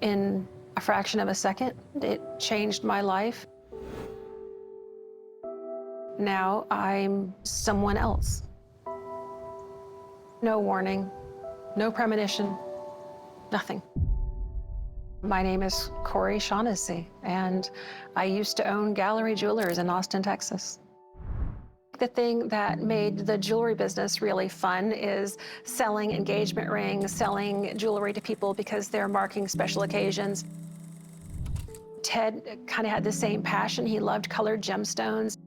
in a fraction of a second. It changed my life. Now I'm someone else. No warning, no premonition, nothing. My name is Corey Shaughnessy, and I used to own Gallery Jewelers in Austin, Texas. The thing that made the jewelry business really fun is selling engagement rings, selling jewelry to people because they're marking special occasions. Ted kind of had the same passion. He loved colored gemstones.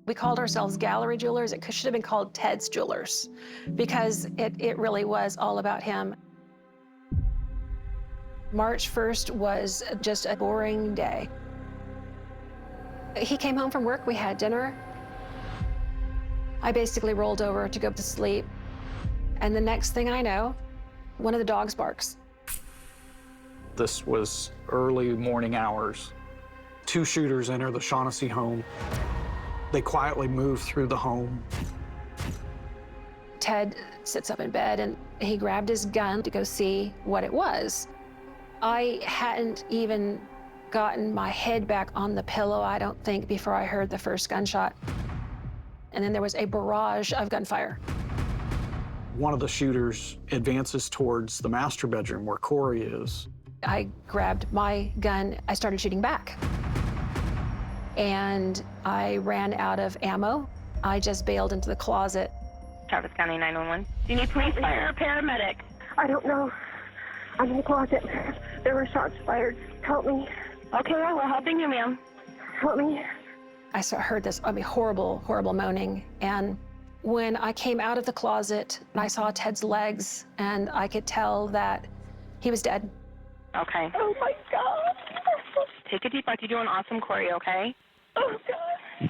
We called ourselves Gallery Jewelers. It should have been called Ted's Jewelers because it really was all about him. March 1st was just a boring day. He came home from work, we had dinner. I basically rolled over to go to sleep. And the next thing I know, one of the dogs barks. This was early morning hours. 2 shooters enter the Shaughnessy home. They quietly move through the home. Ted sits up in bed and he grabbed his gun to go see what it was. I hadn't even gotten my head back on the pillow, I don't think, before I heard the first gunshot. And then there was a barrage of gunfire. One of the shooters advances towards the master bedroom where Corey is. I grabbed my gun, I started shooting back. And I ran out of ammo. I just bailed into the closet. Travis County 911. Do you need police fire or paramedic? I don't know. I'm in the closet. There were shots fired. Help me. Okay, we're helping you, ma'am. Help me. I heard this, horrible, horrible moaning. And when I came out of the closet, I saw Ted's legs, and I could tell that he was dead. Okay. Oh, my God. Take a deep breath. You're doing awesome, Corey, okay? Oh, God.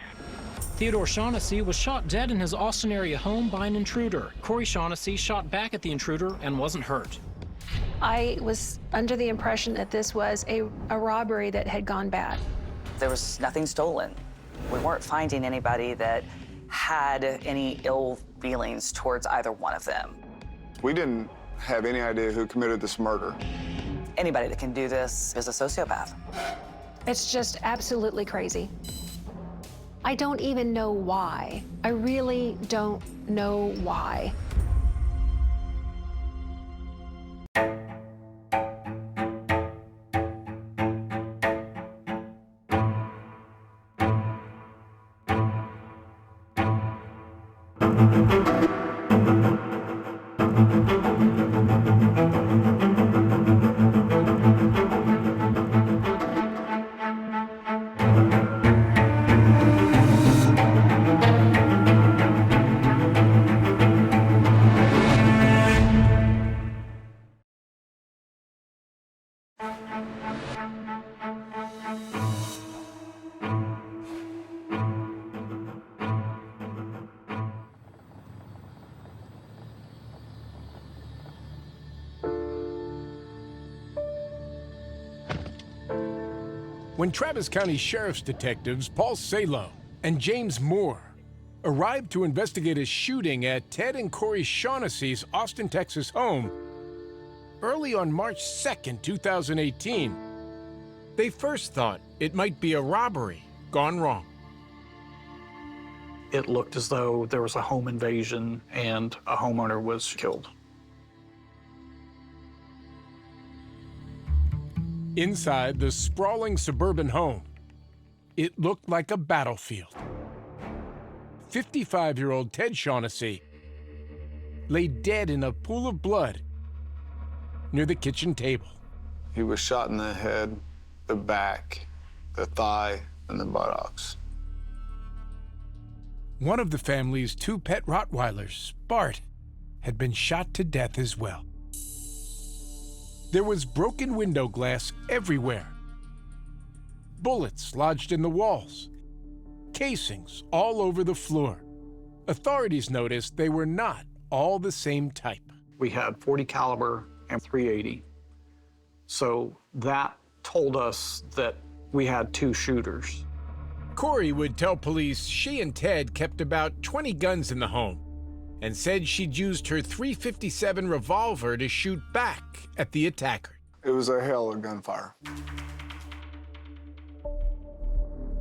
Theodore Shaughnessy was shot dead in his Austin area home by an intruder. Corey Shaughnessy shot back at the intruder and wasn't hurt. I was under the impression that this was a robbery that had gone bad. There was nothing stolen. We weren't finding anybody that had any ill feelings towards either one of them. We didn't have any idea who committed this murder. Anybody that can do this is a sociopath. It's just absolutely crazy. I don't even know why. I really don't know why. When Travis County Sheriff's detectives Paul Salo and James Moore arrived to investigate a shooting at Ted and Corey Shaughnessy's Austin, Texas home early on March 2nd, 2018, they first thought it might be a robbery gone wrong. It looked as though there was a home invasion and a homeowner was killed. Inside the sprawling suburban home, it looked like a battlefield. 55-year-old Ted Shaughnessy lay dead in a pool of blood near the kitchen table. He was shot in the head, the back, the thigh, and the buttocks. One of the family's 2 pet Rottweilers, Bart, had been shot to death as well. There was broken window glass everywhere, bullets lodged in the walls, casings all over the floor. Authorities noticed they were not all the same type. We had .40 caliber and .380. So that told us that we had 2 shooters. Corey would tell police she and Ted kept about 20 guns in the home and said she'd used her .357 revolver to shoot back at the attacker. It was a hail of gunfire.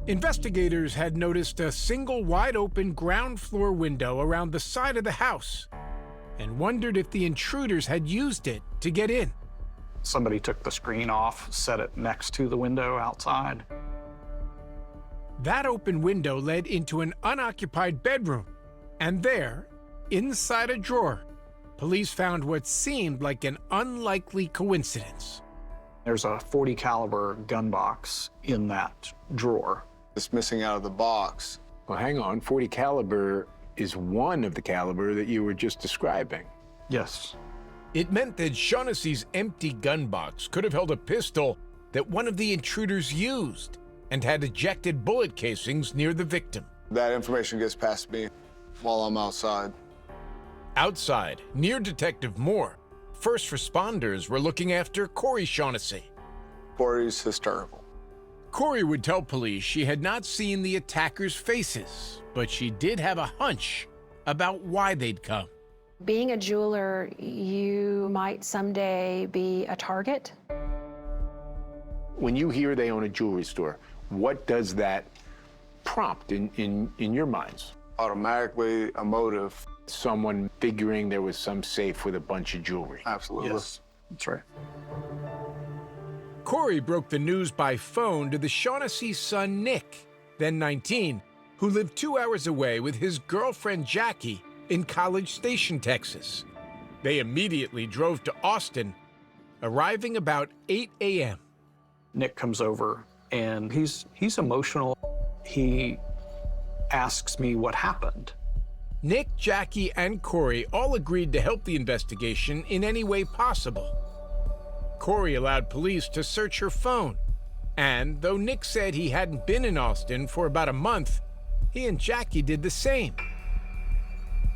Investigators had noticed a single wide-open ground floor window around the side of the house and wondered if the intruders had used it to get in. Somebody took the screen off, set it next to the window outside. That open window led into an unoccupied bedroom, and there, inside a drawer, police found what seemed like an unlikely coincidence. There's a .40 caliber gun box in that drawer. It's missing out of the box. Well, hang on. .40 caliber is one of the caliber that you were just describing. Yes. It meant that Shaughnessy's empty gun box could have held a pistol that one of the intruders used and had ejected bullet casings near the victim. That information gets past me while I'm outside. Outside, near Detective Moore, first responders were looking after Corey Shaughnessy. Corey's hysterical. Corey would tell police she had not seen the attackers' faces, but she did have a hunch about why they'd come. Being a jeweler, you might someday be a target. When you hear they own a jewelry store, what does that prompt in your minds? Automatically a motive. Someone figuring there was some safe with a bunch of jewelry. Absolutely. Yes, that's right. Corey broke the news by phone to the Shaughnessy son, Nick, then 19, who lived 2 hours away with his girlfriend, Jackie, in College Station, Texas. They immediately drove to Austin, arriving about 8 a.m. Nick comes over, and he's emotional. He asks me what happened. Nick, Jackie, and Corey all agreed to help the investigation in any way possible. Corey allowed police to search her phone, and though Nick said he hadn't been in Austin for about a month, he and Jackie did the same.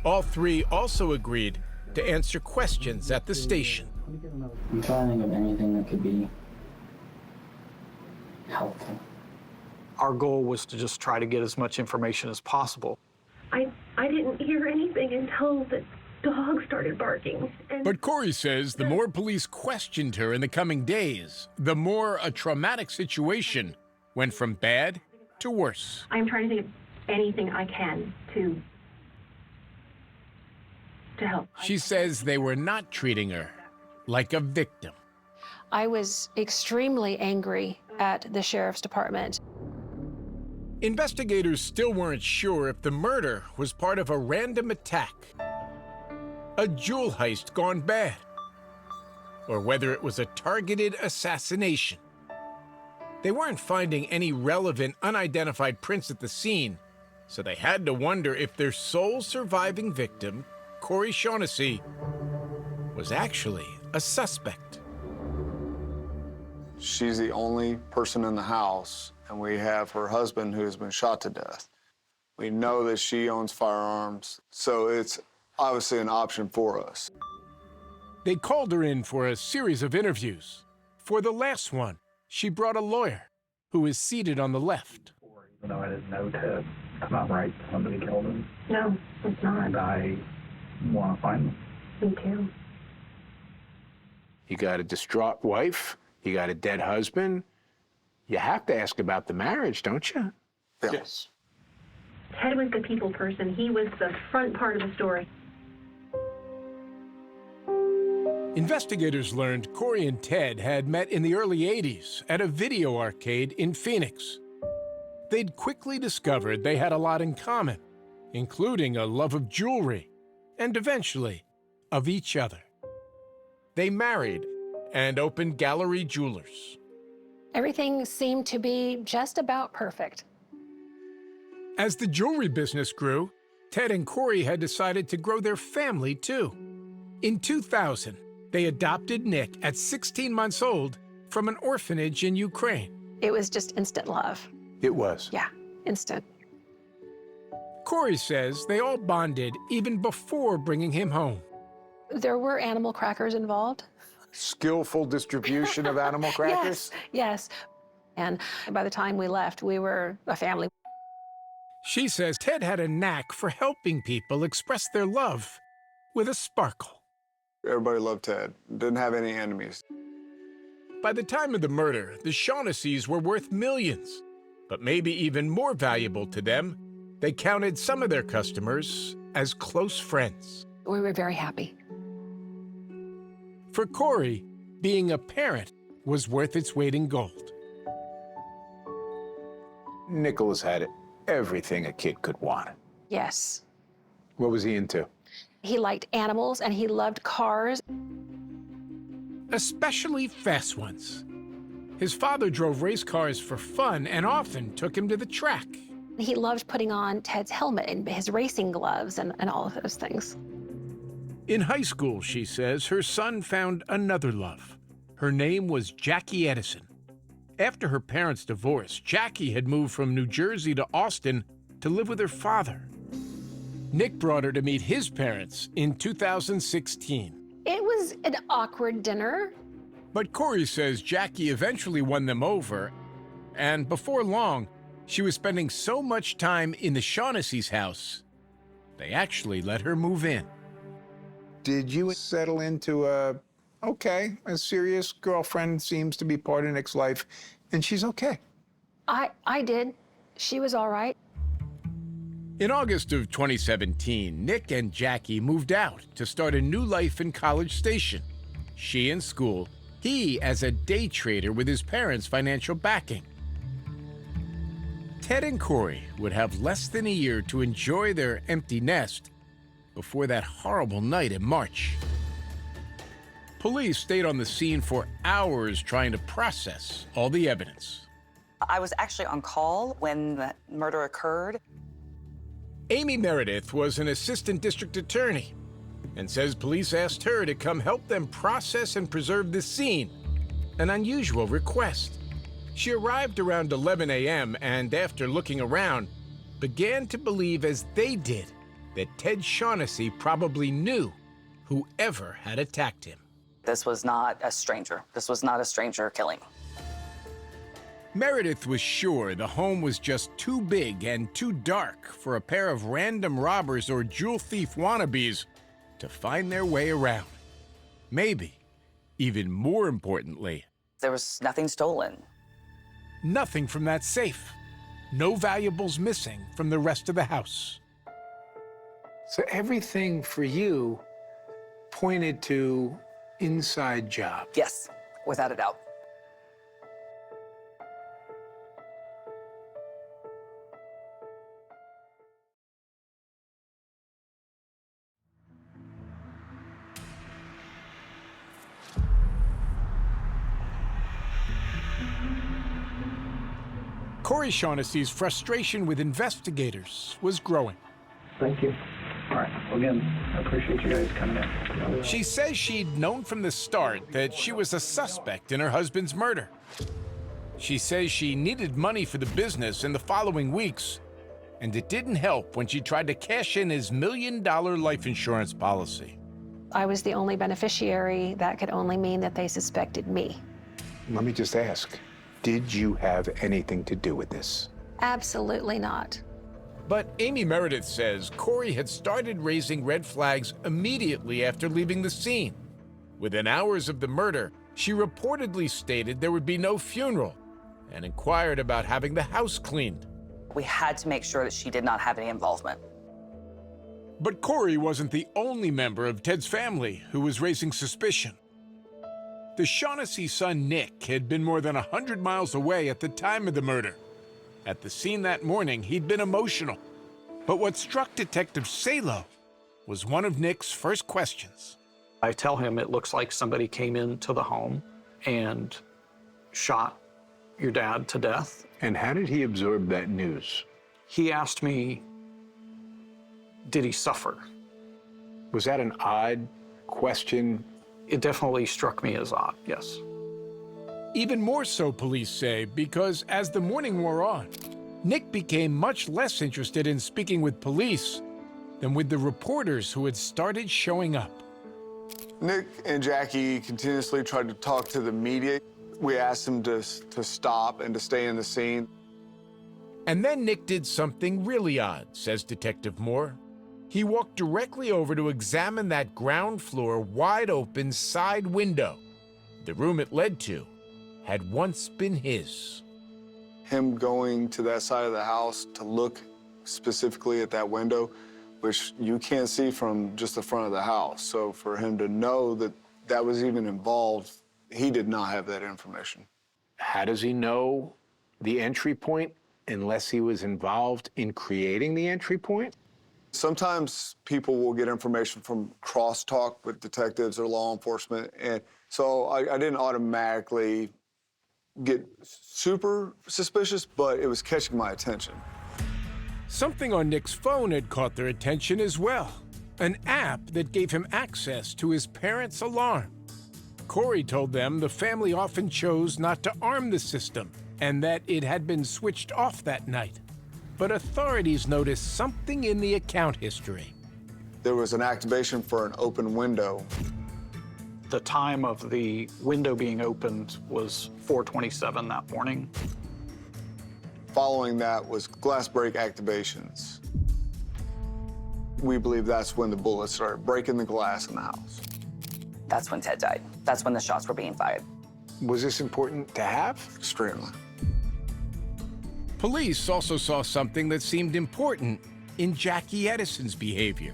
All three also agreed to answer questions at the station. I'm trying to think of anything that could be helpful. Our goal was to just try to get as much information as possible. I didn't hear anything until the dog started barking. And But Corey says the more police questioned her in the coming days, the more a traumatic situation went from bad to worse. I'm trying to think of anything I can to help. She says they were not treating her like a victim. I was extremely angry at the sheriff's department. Investigators still weren't sure if the murder was part of a random attack, a jewel heist gone bad, or whether it was a targeted assassination. They weren't finding any relevant unidentified prints at the scene, so they had to wonder if their sole surviving victim, Corey Shaughnessy, was actually a suspect. She's the only person in the house, and we have her husband who has been shot to death. We know that she owns firearms, so it's obviously an option for us. They called her in for a series of interviews. For the last one, she brought a lawyer who is seated on the left. Even though I didn't know Ted, it's not right somebody killed him. No, it's not. And I want to find him. Me too. You got a distraught wife, you got a dead husband. You have to ask about the marriage, don't you? Yeah. Yes. Ted was the people person. He was the front part of the story. Investigators learned Corey and Ted had met in the early 80s at a video arcade in Phoenix. They'd quickly discovered they had a lot in common, including a love of jewelry and eventually of each other. They married and opened Gallery Jewelers. Everything seemed to be just about perfect. As the jewelry business grew, Ted and Corey had decided to grow their family too. In 2000, they adopted Nick at 16 months old from an orphanage in Ukraine. It was just instant love. It was. Yeah, instant. Corey says they all bonded even before bringing him home. There were animal crackers involved. Skillful distribution of animal crackers? Yes. And by the time we left, we were a family. She says Ted had a knack for helping people express their love with a sparkle. Everybody loved Ted. Didn't have any enemies. By the time of the murder, the Shaughnessy's were worth millions. But maybe even more valuable to them, they counted some of their customers as close friends. We were very happy. For Corey, being a parent was worth its weight in gold. Nicholas had everything a kid could want. Yes. What was he into? He liked animals and he loved cars. Especially fast ones. His father drove race cars for fun and often took him to the track. He loved putting on Ted's helmet and his racing gloves and all of those things. In high school, she says, her son found another love. Her name was Jackie Edison. After her parents' divorce, Jackie had moved from New Jersey to Austin to live with her father. Nick brought her to meet his parents in 2016. It was an awkward dinner. But Corey says Jackie eventually won them over, and before long, she was spending so much time in the Shaughnessy's house, they actually let her move in. Did you settle into a serious girlfriend seems to be part of Nick's life, and she's okay? I did. She was all right. In August of 2017, Nick and Jackie moved out to start a new life in College Station. She in school, he as a day trader with his parents' financial backing. Ted and Corey would have less than a year to enjoy their empty nest before that horrible night in March. Police stayed on the scene for hours trying to process all the evidence. I was actually on call when the murder occurred. Amy Meredith was an assistant district attorney and says police asked her to come help them process and preserve the scene, an unusual request. She arrived around 11 a.m. and after looking around, began to believe as they did that Ted Shaughnessy probably knew whoever had attacked him. This was not a stranger. This was not a stranger killing. Meredith was sure the home was just too big and too dark for a pair of random robbers or jewel thief wannabes to find their way around. Maybe, even more importantly, There was nothing stolen. nothing from that safe. No valuables missing from the rest of the house. So everything for you pointed to inside job. Yes, without a doubt. Corey Shaughnessy's frustration with investigators was growing. Thank you. All right. Well, again, I appreciate you guys coming in. She says she'd known from the start that she was a suspect in her husband's murder. She says she needed money for the business in the following weeks, and it didn't help when she tried to cash in his $1 million life insurance policy. I was the only beneficiary. That could only mean that they suspected me. Let me just ask, did you have anything to do with this? Absolutely not. But Amy Meredith says Corey had started raising red flags immediately after leaving the scene. Within hours of the murder, she reportedly stated there would be no funeral and inquired about having the house cleaned. We had to make sure that she did not have any involvement. But Corey wasn't the only member of Ted's family who was raising suspicion. The Shaughnessy son, Nick, had been more than 100 miles away at the time of the murder. At the scene that morning, he'd been emotional. But what struck Detective Salo was one of Nick's first questions. I tell him it looks like somebody came into the home and shot your dad to death. And how did he absorb that news? He asked me, did he suffer? Was that an odd question? It definitely struck me as odd, yes. Even more so, police say, because as the morning wore on, Nick became much less interested in speaking with police than with the reporters who had started showing up. Nick and Jackie continuously tried to talk to the media. We asked them to stop and to stay in the scene. And then Nick did something really odd, says Detective Moore. He walked directly over to examine that ground floor wide open side window. The room it led to had once been his. Him going to that side of the house to look specifically at that window, which you can't see from just the front of the house. So for him to know that that was even involved, he did not have that information. How does he know the entry point unless he was involved in creating the entry point? Sometimes people will get information from crosstalk with detectives or law enforcement, and so I didn't automatically get super suspicious, but it was catching my attention. Something on Nick's phone had caught their attention as well. An app that gave him access to his parents' alarm. Corey told them the family often chose not to arm the system and that it had been switched off that night. But authorities noticed something in the account history. There was an activation for an open window. The time of the window being opened was 4:27 that morning. Following that was glass break activations. We believe that's when the bullets started breaking the glass in the house. That's when Ted died. That's when the shots were being fired. Was this important to have? Extremely. Police also saw something that seemed important in Jackie Edison's behavior.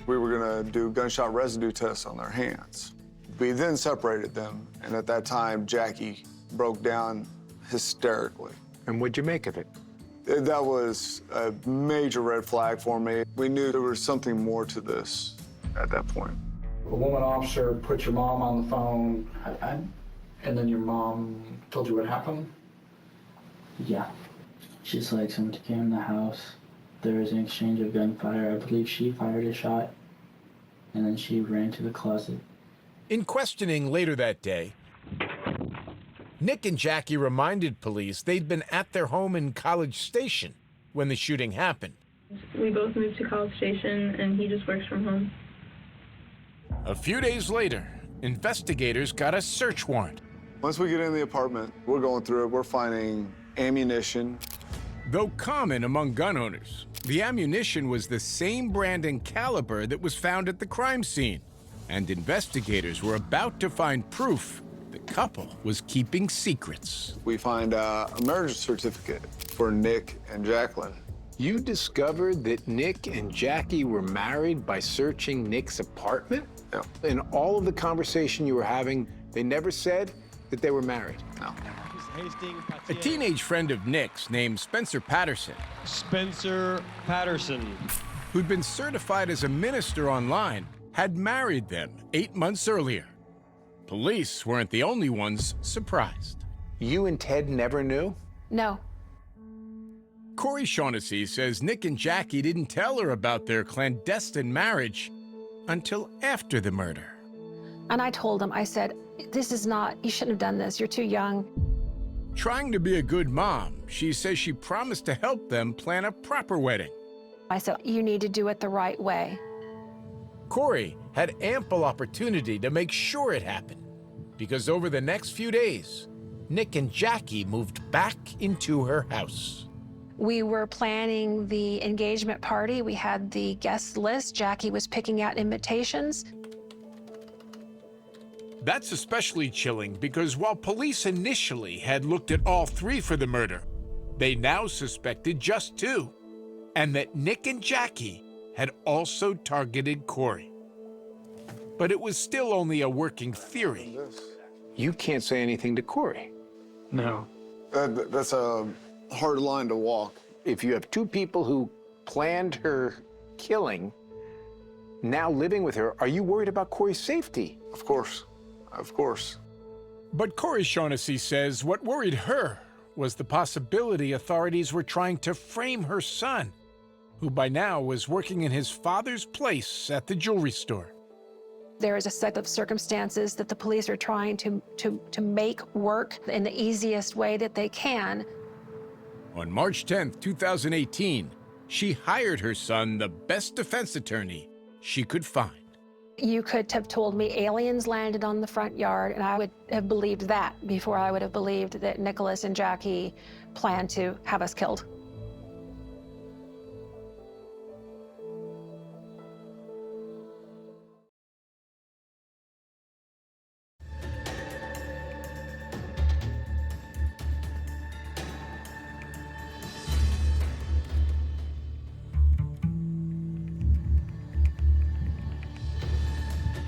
We were gonna do gunshot residue tests on their hands. We then separated them, and at that time, Jackie broke down hysterically. And what'd you make of it? That was a major red flag for me. We knew there was something more to this at that point. A woman officer put your mom on the phone, and then your mom told you what happened? Yeah. She's like, someone came in the house. There was an exchange of gunfire. I believe she fired a shot, and then she ran to the closet. In questioning later that day, Nick and Jackie reminded police they'd been at their home in College Station when the shooting happened. We both moved to College Station, and he just works from home. A few days later, investigators got a search warrant. Once we get in the apartment, we're going through it, we're finding ammunition. Though common among gun owners, the ammunition was the same brand and caliber that was found at the crime scene. And investigators were about to find proof the couple was keeping secrets. We find a marriage certificate for Nick and Jacqueline. You discovered that Nick and Jackie were married by searching Nick's apartment? Yeah. In all of the conversation you were having, they never said that they were married? No. A teenage friend of Nick's named Spencer Patterson. Spencer Patterson. Who'd been certified as a minister online, had married them 8 months earlier. Police weren't the only ones surprised. You and Ted never knew? No. Corey Shaughnessy says Nick and Jackie didn't tell her about their clandestine marriage until after the murder. And I told him, I said, this is not, you shouldn't have done this, you're too young. Trying to be a good mom, she says she promised to help them plan a proper wedding. I said, you need to do it the right way. Corey had ample opportunity to make sure it happened, because over the next few days, Nick and Jackie moved back into her house. We were planning the engagement party. We had the guest list. Jackie was picking out invitations. That's especially chilling because while police initially had looked at all three for the murder, they now suspected just two, and that Nick and Jackie had also targeted Corey. But it was still only a working theory. You can't say anything to Corey. No. That's a hard line to walk. If you have two people who planned her killing, now living with her, are you worried about Corey's safety? Of course. Of course. But Corey Shaughnessy says what worried her was the possibility authorities were trying to frame her son, who by now was working in his father's place at the jewelry store. There is a set of circumstances that the police are trying to make work in the easiest way that they can. On March 10th, 2018, she hired her son the best defense attorney she could find. You could have told me aliens landed on the front yard, and I would have believed that before I would have believed that Nicholas and Jackie planned to have us killed.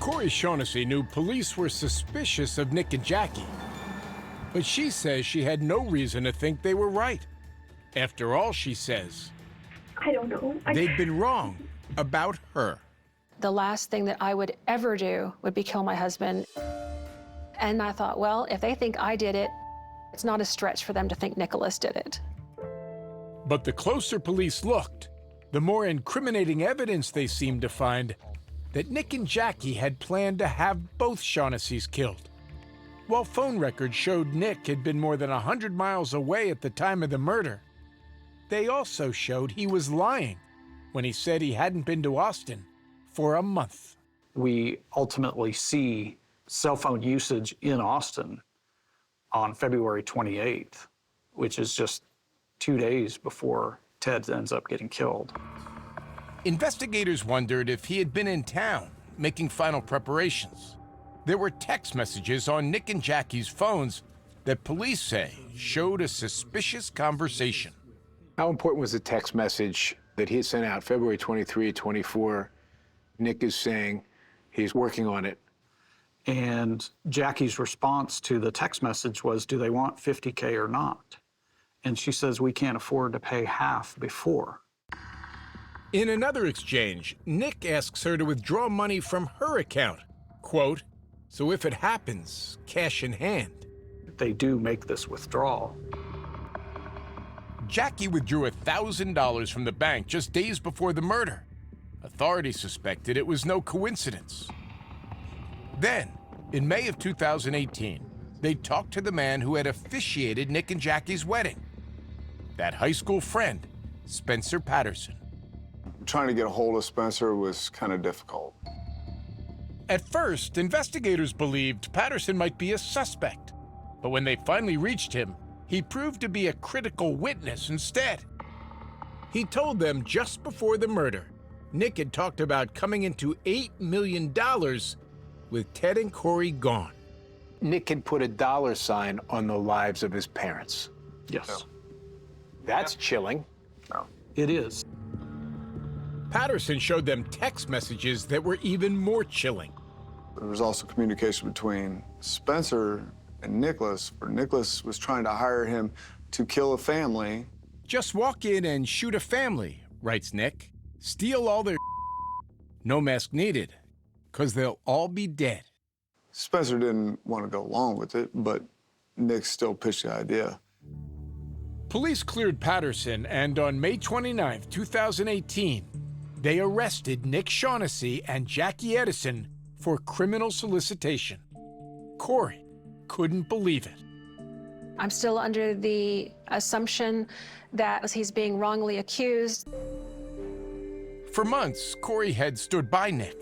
Corey Shaughnessy knew police were suspicious of Nick and Jackie, but she says she had no reason to think they were right. After all, she says, I don't know. they'd been wrong about her. The last thing that I would ever do would be kill my husband. And I thought, well, if they think I did it, it's not a stretch for them to think Nicholas did it. But the closer police looked, the more incriminating evidence they seemed to find that Nick and Jackie had planned to have both Shaughnessy's killed. While phone records showed Nick had been more than 100 miles away at the time of the murder, they also showed he was lying when he said he hadn't been to Austin for a month. We ultimately see cell phone usage in Austin on February 28th, which is just 2 days before Ted ends up getting killed. Investigators wondered if he had been in town making final preparations. There were text messages on Nick and Jackie's phones that police say showed a suspicious conversation. How important was the text message that he had sent out February 23, 24? Nick is saying he's working on it. And Jackie's response to the text message was, do they want $50K or not? And she says, we can't afford to pay half before. In another exchange, Nick asks her to withdraw money from her account. Quote, so if it happens, cash in hand. They do make this withdrawal. Jackie withdrew $1,000 from the bank just days before the murder. Authorities suspected it was no coincidence. Then, in May of 2018, they talked to the man who had officiated Nick and Jackie's wedding. That high school friend, Spencer Patterson. Trying to get a hold of Spencer was kind of difficult. At first, investigators believed Patterson might be a suspect. But when they finally reached him, he proved to be a critical witness instead. He told them just before the murder, Nick had talked about coming into $8 million with Ted and Corey gone. Nick had put a dollar sign on the lives of his parents. Yes. That's chilling. No, it is. Patterson showed them text messages that were even more chilling. There was also communication between Spencer and Nicholas, where Nicholas was trying to hire him to kill a family. Just walk in and shoot a family, writes Nick. Steal all their no mask needed, because they'll all be dead. Spencer didn't want to go along with it, but Nick still pitched the idea. Police cleared Patterson, and on May 29, 2018, they arrested Nick Shaughnessy and Jackie Edison for criminal solicitation. Corey couldn't believe it. I'm still under the assumption that he's being wrongly accused. For months, Corey had stood by Nick,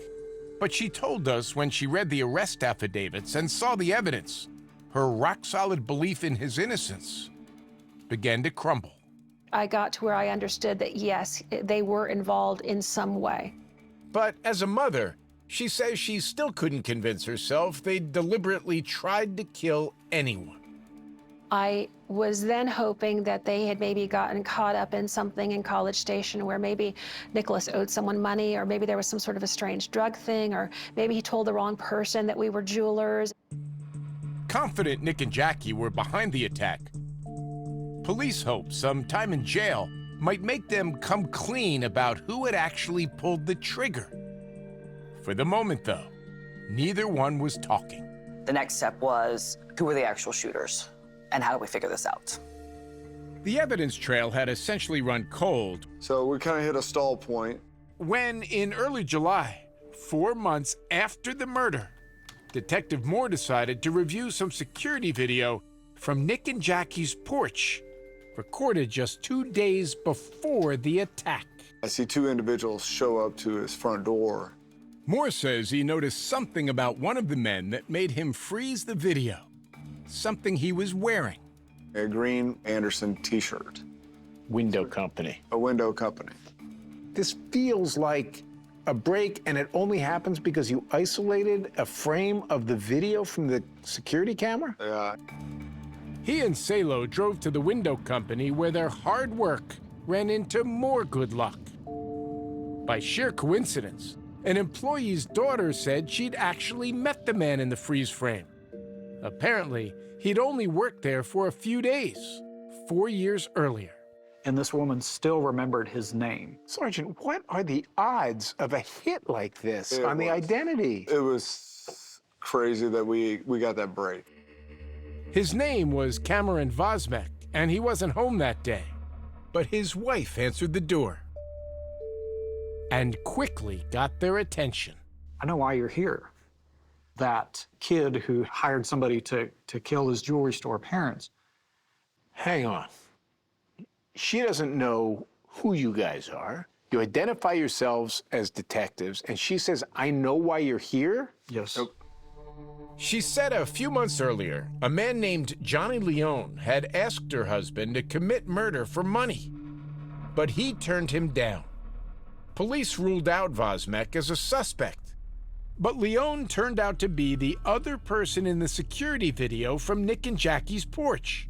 but she told us when she read the arrest affidavits and saw the evidence, her rock-solid belief in his innocence began to crumble. I got to where I understood that, yes, they were involved in some way. But as a mother, she says she still couldn't convince herself they deliberately tried to kill anyone. I was then hoping that they had maybe gotten caught up in something in College Station where maybe Nicholas owed someone money, or maybe there was some sort of a strange drug thing, or maybe he told the wrong person that we were jewelers. Confident Nick and Jackie were behind the attack, police hope some time in jail might make them come clean about who had actually pulled the trigger. For the moment, though, neither one was talking. The next step was, who were the actual shooters? And how do we figure this out? The evidence trail had essentially run cold. So we kind of hit a stall point. When, in early July, 4 months after the murder, Detective Moore decided to review some security video from Nick and Jackie's porch, recorded just 2 days before the attack. I see two individuals show up to his front door. Moore says he noticed something about one of the men that made him freeze the video. Something he was wearing. A green Anderson t-shirt. Window company. A window company. This feels like a break, and it only happens because you isolated a frame of the video from the security camera? Yeah. He and Salo drove to the window company where their hard work ran into more good luck. By sheer coincidence, An employee's daughter said she'd actually met the man in the freeze frame. Apparently, he'd only worked there for a few days, 4 years earlier. And this woman still remembered his name. Sergeant, what are the odds of a hit like this on the identity? It was crazy that we got that break. His name was Cameron Vosmek, and he wasn't home that day. But his wife answered the door and quickly got their attention. I know why you're here. That kid who hired somebody to kill his jewelry store parents. Hang on. She doesn't know who you guys are. You identify yourselves as detectives, and she says, I know why you're here? Yes. She said a few months earlier, a man named Johnny Leone had asked her husband to commit murder for money, but he turned him down. Police ruled out Vosmek as a suspect, but Leone turned out to be the other person in the security video from Nick and Jackie's porch.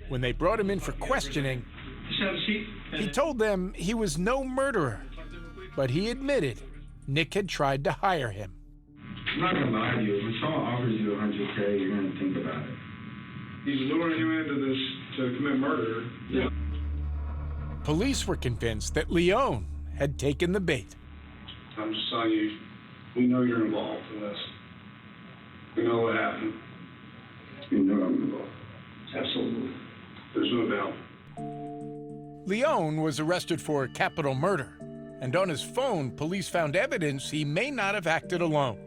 When they brought him in for questioning, he told them he was no murderer, but he admitted Nick had tried to hire him. I'm not gonna lie to you. When someone offers you $100K, you're gonna think about it. He's luring you into this to commit murder. Yeah. Police were convinced that Leone had taken the bait. I'm just telling you, we know you're involved in this. We know what happened. You know I'm involved. Absolutely. There's no doubt. Leone was arrested for capital murder, and on his phone, police found evidence he may not have acted alone.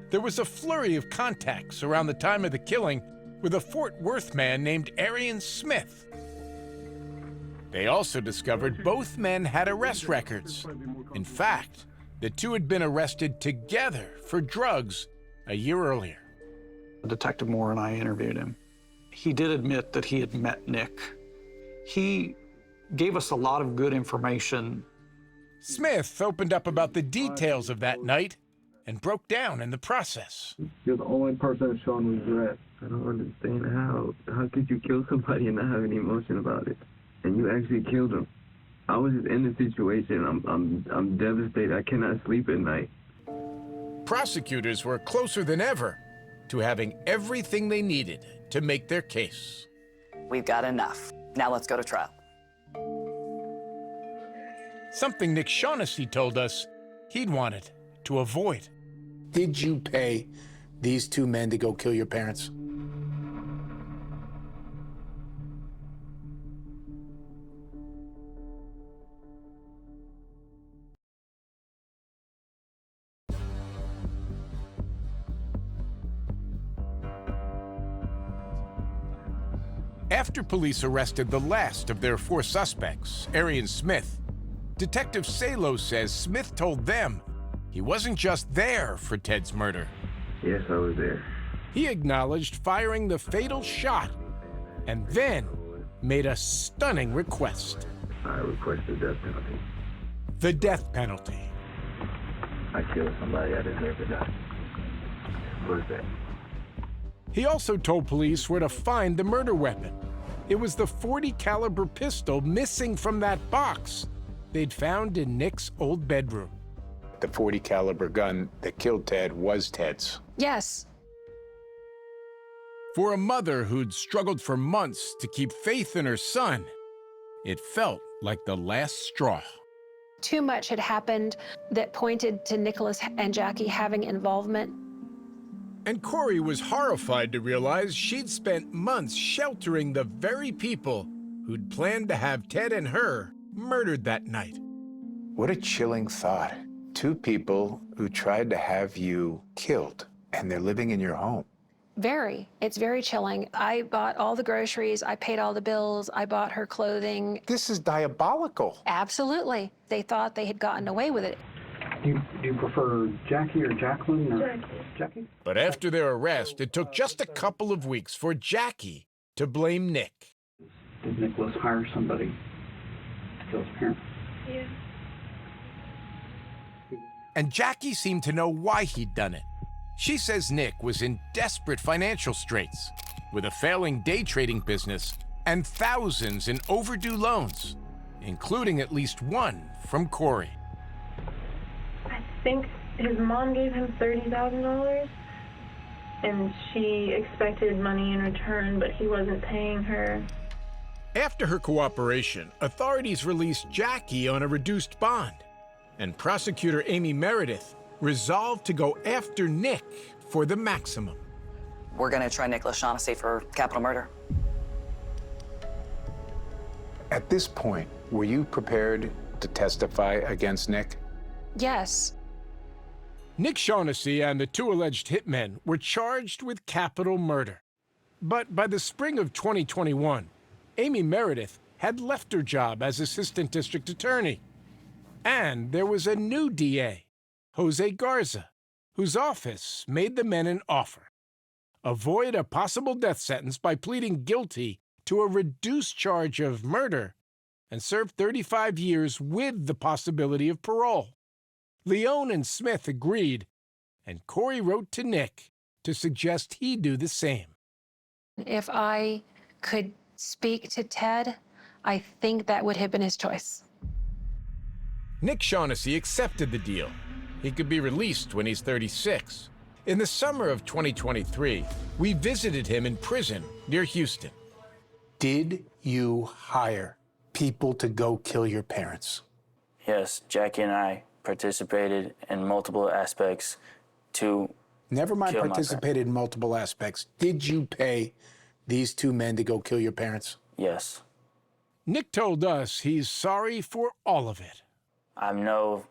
There was a flurry of contacts around the time of the killing with a Fort Worth man named Arian Smith. They also discovered both men had arrest records. In fact, the two had been arrested together for drugs a year earlier. Detective Moore and I interviewed him. He did admit that he had met Nick. He gave us a lot of good information. Smith opened up about the details of that night and broke down in the process. You're the only person that's shown regret. I don't understand how could you kill somebody and not have any emotion about it? And you actually killed him. I was just in the situation. I'm devastated. I cannot sleep at night. Prosecutors were closer than ever to having everything they needed to make their case. We've got enough. Now let's go to trial. Something Nick Shaughnessy told us he'd wanted to avoid. Did you pay these two men to go kill your parents? After police arrested the last of their 4 suspects, Arian Smith, Detective Salo says Smith told them he wasn't just there for Ted's murder. Yes, I was there. He acknowledged firing the fatal shot and then made a stunning request. I request the death penalty. The death penalty. I killed somebody, I deserve to die. What is that? He also told police where to find the murder weapon. It was the .40 caliber pistol missing from that box they'd found in Nick's old bedroom. The .40 caliber gun that killed Ted was Ted's. Yes. For a mother who'd struggled for months to keep faith in her son, it felt like the last straw. Too much had happened that pointed to Nicholas and Jackie having involvement. And Corey was horrified to realize she'd spent months sheltering the very people who'd planned to have Ted and her murdered that night. What a chilling thought. 2 people who tried to have you killed, and they're living in your home. Very. It's very chilling. I bought all the groceries. I paid all the bills. I bought her clothing. This is diabolical. Absolutely. They thought they had gotten away with it. Do you prefer Jackie or Jacqueline? Or Jackie? But after their arrest, it took just a couple of weeks for Jackie to blame Nick. Did Nicholas hire somebody to kill his parents? Yeah. And Jackie seemed to know why he'd done it. She says Nick was in desperate financial straits, with a failing day trading business and thousands in overdue loans, including at least one from Corey. think his mom gave him $30,000, and she expected money in return, but he wasn't paying her. After her cooperation, authorities released Jackie on a reduced bond, and prosecutor Amy Meredith resolved to go after Nick for the maximum. We're gonna try Nicholas Shaughnessy for capital murder. At this point, were you prepared to testify against Nick? Yes. Nick Shaughnessy and the two alleged hitmen were charged with capital murder. But by the spring of 2021, Amy Meredith had left her job as assistant district attorney. And there was a new DA, Jose Garza, whose office made the men an offer: avoid a possible death sentence by pleading guilty to a reduced charge of murder and serve 35 years with the possibility of parole. Leone and Smith agreed, and Corey wrote to Nick to suggest he do the same. If I could speak to Ted, I think that would have been his choice. Nick Shaughnessy accepted the deal. He could be released when he's 36. In the summer of 2023, we visited him in prison near Houston. Did you hire people to go kill your parents? Yes, Jackie and I participated in multiple aspects to Never mind kill my participated in multiple aspects. Did you pay these two men to go kill your parents? Yes. Nick told us he's sorry for all of it. I know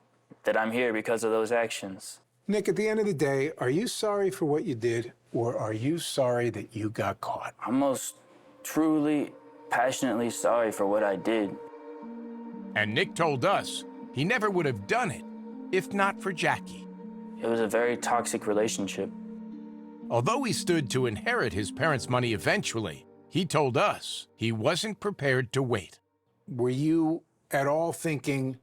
that I'm here because of those actions. Nick, at the end of the day, are you sorry for what you did, or are you sorry that you got caught? I'm most truly, passionately sorry for what I did. And Nick told us he never would have done it if not for Jackie. It was a very toxic relationship. Although he stood to inherit his parents' money eventually, he told us he wasn't prepared to wait. Were you at all thinking,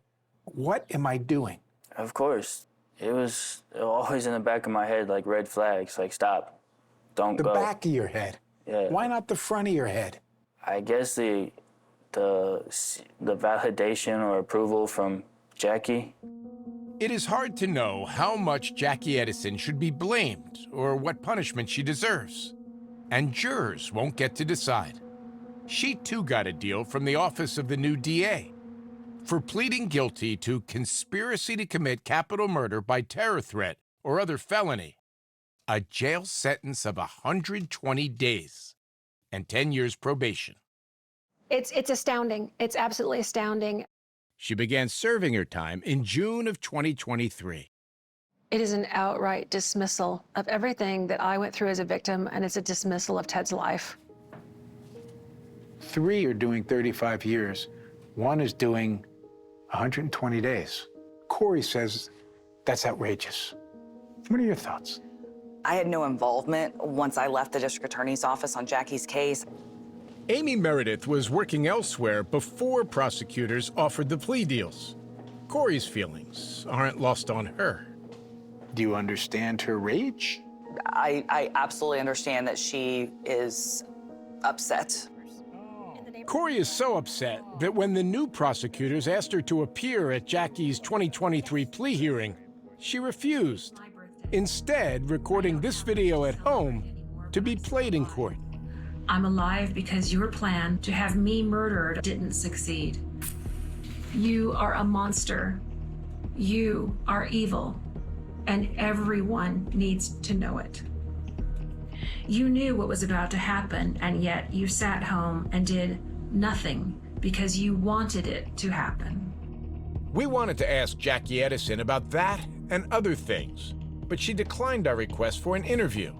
what am I doing? Of course. It was always in the back of my head, like red flags, like stop, don't go. The back of your head? Yeah. Why not the front of your head? I guess the validation or approval from Jackie. It is hard to know how much Jackie Edison should be blamed or what punishment she deserves. And jurors won't get to decide. She too got a deal from the office of the new DA for pleading guilty to conspiracy to commit capital murder by terror threat or other felony. A jail sentence of 120 days and 10 years probation. It's astounding. It's absolutely astounding. She began serving her time in June of 2023. It is an outright dismissal of everything that I went through as a victim, and it's a dismissal of Ted's life. 3 are doing 35 years. 1 is doing 120 days. Corey says that's outrageous. What are your thoughts? I had no involvement once I left the district attorney's office on Jackie's case. Amy Meredith was working elsewhere before prosecutors offered the plea deals. Corey's feelings aren't lost on her. Do you understand her rage? I absolutely understand that she is upset. Corey is so upset that when the new prosecutors asked her to appear at Jackie's 2023 plea hearing, she refused, instead recording this video at home to be played in court. I'm alive because your plan to have me murdered didn't succeed. You are a monster. You are evil, and everyone needs to know it. You knew what was about to happen, and yet you sat home and did nothing because you wanted it to happen. We wanted to ask Jackie Edison about that and other things, but she declined our request for an interview.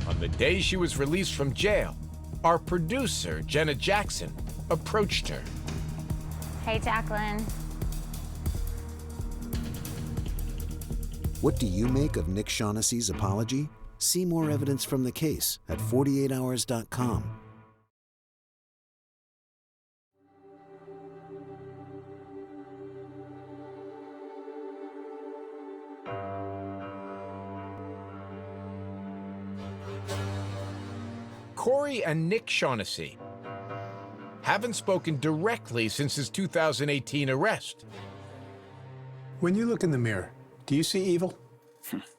On the day she was released from jail, our producer, Jenna Jackson, approached her. Hey, Jacqueline. What do you make of Nick Shaughnessy's apology? See more evidence from the case at 48hours.com. Corey and Nick Shaughnessy haven't spoken directly since his 2018 arrest. When you look in the mirror, Do you see evil?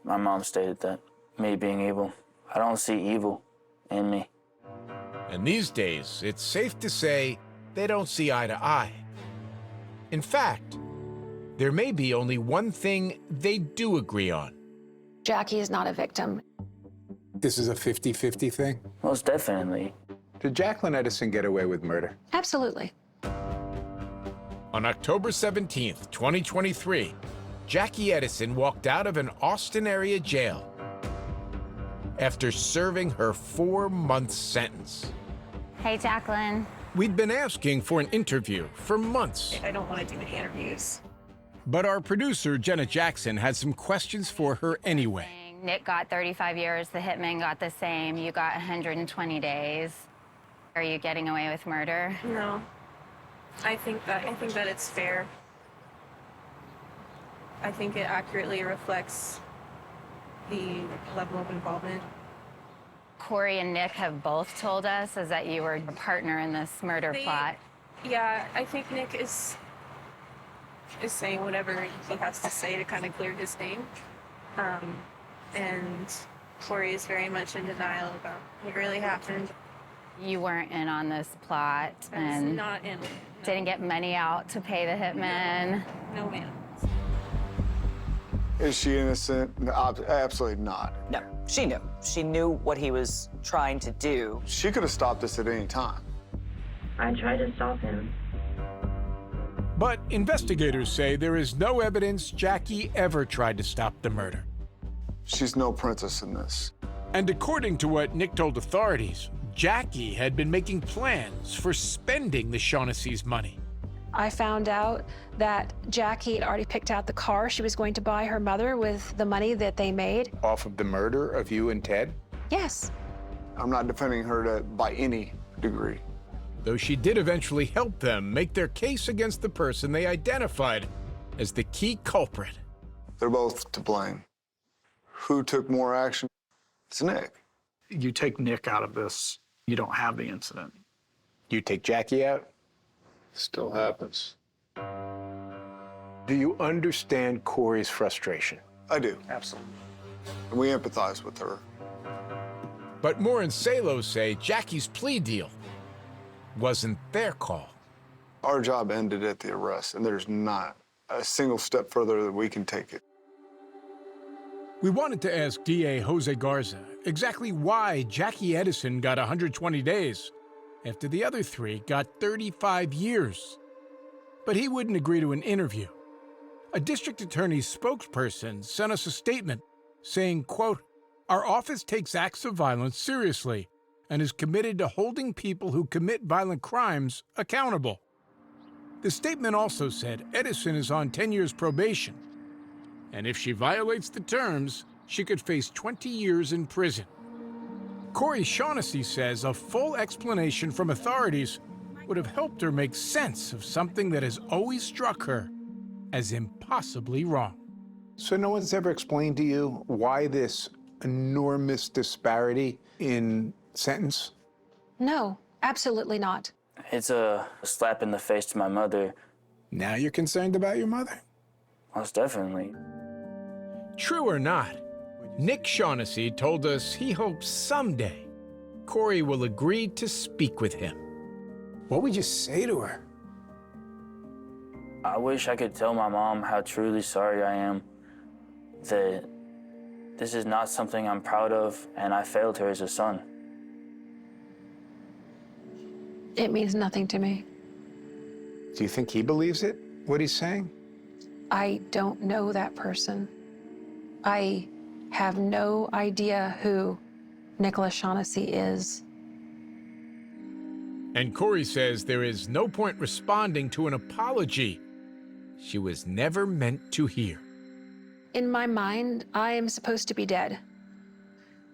My mom stated that. Me being evil. I don't see evil in me. And these days, it's safe to say they don't see eye to eye. In fact, there may be only one thing they do agree on. Jackie is not a victim. This is a 50-50 thing? Most definitely. Did Jacqueline Edison get away with murder? Absolutely. On October 17th, 2023, Jackie Edison walked out of an Austin area jail after serving her 4-month sentence. Hey, Jacqueline. We'd been asking for an interview for months. I don't want to do any interviews. But our producer, Jenna Jackson, had some questions for her anyway. Nick got 35 years, the hitman got the same, you got 120 days. Are you getting away with murder? No. I think that it's fair. I think it accurately reflects the level of involvement. Corey and Nick have both told us is that you were a partner in this murder plot. Yeah, I think Nick is saying whatever he has to say to kind of clear his name. And Corey is very much in denial about what really happened. You weren't in on this plot and not in. No. Didn't get money out to pay the hitman. No, ma'am. Is she innocent? No, absolutely not. No, she knew. She knew what he was trying to do. She could have stopped this at any time. I tried to stop him. But investigators say there is no evidence Jackie ever tried to stop the murder. She's no princess in this. And according to what Nick told authorities, Jackie had been making plans for spending the Shaughnessy's money. I found out that Jackie had already picked out the car she was going to buy her mother with the money that they made. Off of the murder of you and Ted? Yes. I'm not defending her by any degree. Though she did eventually help them make their case against the person they identified as the key culprit. They're both to blame. Who took more action? It's Nick. You take Nick out of this, you don't have the incident. You take Jackie out? Still happens. Do you understand Corey's frustration? I do. Absolutely. And we empathize with her. But Moore and Salo say Jackie's plea deal wasn't their call. Our job ended at the arrest, and there's not a single step further that we can take it. We wanted to ask DA Jose Garza exactly why Jackie Edison got 120 days after the other three got 35 years. But he wouldn't agree to an interview. A district attorney's spokesperson sent us a statement saying, quote, "Our office takes acts of violence seriously and is committed to holding people who commit violent crimes accountable." The statement also said Edison is on 10 years probation, and if she violates the terms, she could face 20 years in prison. Corey Shaughnessy says a full explanation from authorities would have helped her make sense of something that has always struck her as impossibly wrong. So no one's ever explained to you why this enormous disparity in sentence? No, absolutely not. It's a slap in the face to my mother. Now you're concerned about your mother? Most definitely. True or not, Nick Shaughnessy told us he hopes someday Corey will agree to speak with him. What would you say to her? I wish I could tell my mom how truly sorry I am, that this is not something I'm proud of, and I failed her as a son. It means nothing to me. Do you think he believes it, what he's saying? I don't know that person. I have no idea who Nicholas Shaughnessy is. And Corey says there is no point responding to an apology she was never meant to hear. In my mind, I am supposed to be dead.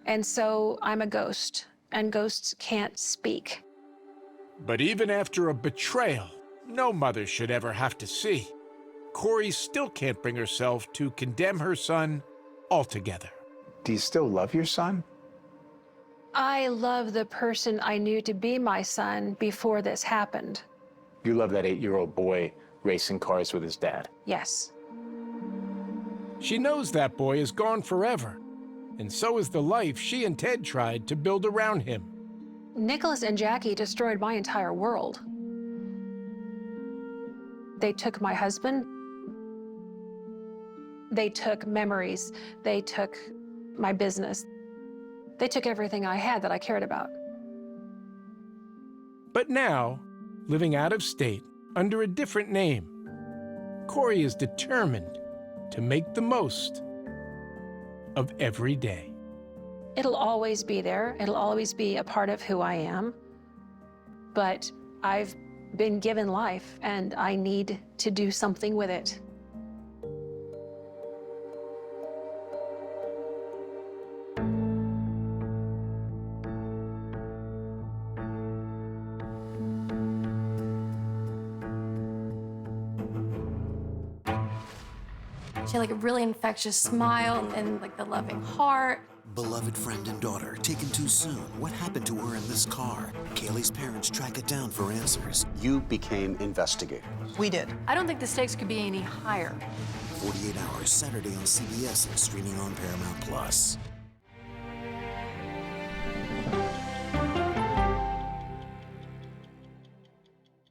And so I'm a ghost, and ghosts can't speak. But even after a betrayal no mother should ever have to see, Corey still can't bring herself to condemn her son altogether. Do you still love your son? I love the person I knew to be my son before this happened. You love that 8-year-old boy racing cars with his dad? Yes. She knows that boy is gone forever, and so is the life she and Ted tried to build around him. Nicholas and Jackie destroyed my entire world. They took my husband. They took memories. They took my business. They took everything I had that I cared about. But now, living out of state under a different name, Corey is determined to make the most of every day. It'll always be there. It'll always be a part of who I am. But I've been given life, and I need to do something with it. She had like a really infectious smile and like the loving heart. Beloved friend and daughter taken too soon. What happened to her in this car? Kaylee's parents track it down for answers. You became investigators. We did. I don't think the stakes could be any higher. 48 Hours, Saturday on CBS and streaming on Paramount+.